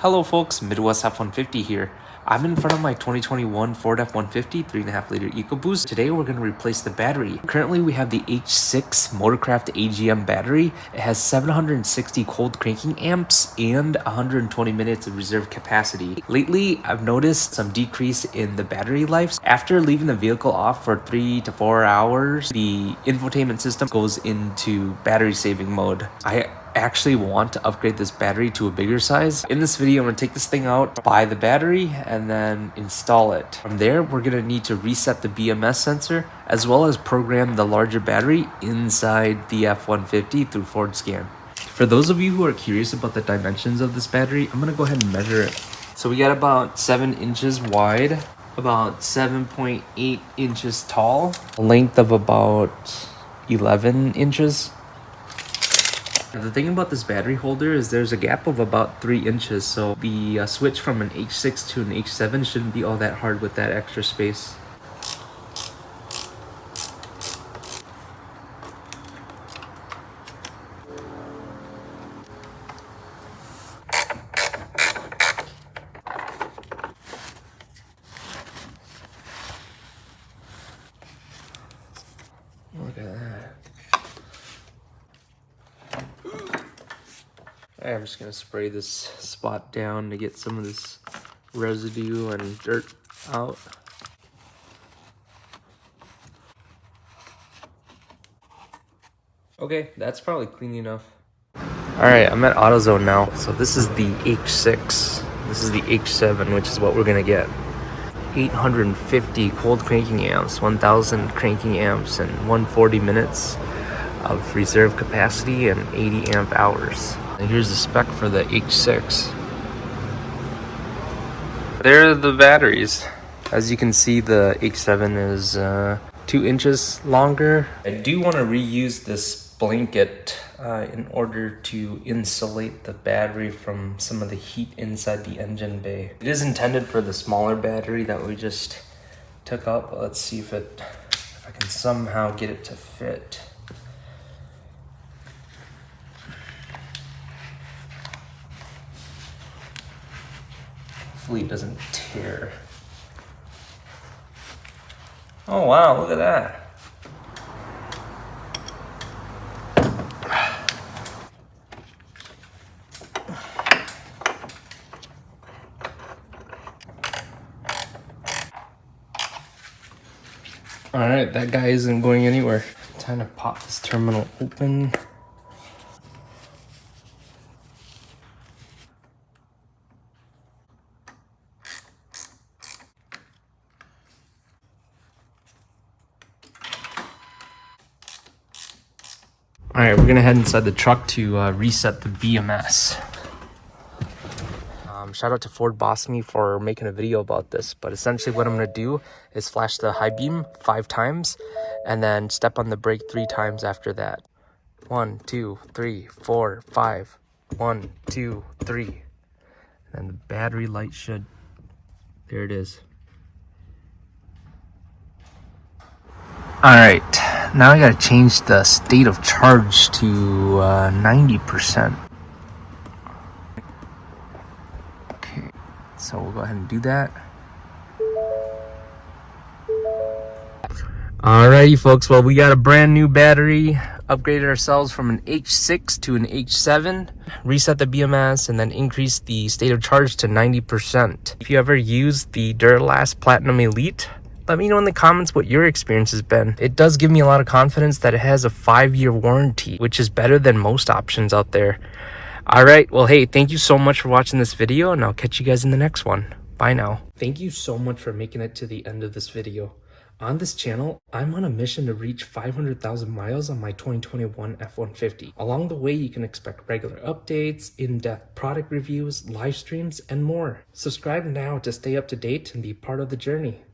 Hello folks, Midwest F-150 here. I'm in front of my 2021 Ford F-150 3.5 liter EcoBoost. Today we're going to replace the battery. Currently we have the H6 Motorcraft AGM battery. It has 760 cold cranking amps and 120 minutes of reserve capacity. Lately I've noticed some decrease in the battery life. After leaving the vehicle off for 3 to 4 hours, the infotainment system goes into battery saving mode. I actually want to upgrade this battery to a bigger size. In this video, I'm going to take this thing out, buy the battery, and then install it. From there, we're going to need to reset the BMS sensor, as well as program the larger battery inside the F-150 through Ford Scan. For those of you who are curious about the dimensions of this battery, I'm going to go ahead and measure it. So we got about 7 inches wide, about 7.8 inches tall, a length of about 11 inches. The thing about this battery holder is there's a gap of about 3 inches, so the switch from an H6 to an H7 shouldn't be all that hard with that extra space. Look at that. I'm just gonna spray this spot down to get some of this residue and dirt out. Okay, that's probably clean enough. Alright, I'm at Autozone now. So this is the H6. This is the H7, which is what we're gonna get. 850 cold cranking amps, 1000 cranking amps, and 140 minutes of reserve capacity and 80 amp hours. And here's the spec for the H6. There are the batteries. As you can see, the H7 is 2 inches longer. I do want to reuse this blanket in order to insulate the battery from some of the heat inside the engine bay. It is intended for the smaller battery that we just took up. Let's see if I can somehow get it to fit. Hopefully it doesn't tear. Oh wow, look at that. Alright, that guy isn't going anywhere. Time to pop this terminal open. Alright, we're gonna head inside the truck to reset the BMS. Shout out to Ford Boss Me for making a video about this, but essentially what I'm gonna do is flash the high beam 5 times and then step on the brake 3 times after that. 1, 2, 3, 4, 5. 1, 2, 3. And the battery light should, there it is. Alright, now I gotta change the state of charge to 90%. Okay, so we'll go ahead and do that. Alrighty folks, well we got a brand new battery, upgraded ourselves from an H6 to an H7, reset the BMS, and then increase the state of charge to 90%. If you ever use the Duralast Platinum Elite, let me know in the comments what your experience has been. It does give me a lot of confidence that it has a 5-year warranty, which is better than most options out there. Alright, well hey, thank you so much for watching this video, and I'll catch you guys in the next one. Bye now. Thank you so much for making it to the end of this video. On this channel, I'm on a mission to reach 500,000 miles on my 2021 F-150. Along the way, you can expect regular updates, in-depth product reviews, live streams, and more. Subscribe now to stay up to date and be part of the journey.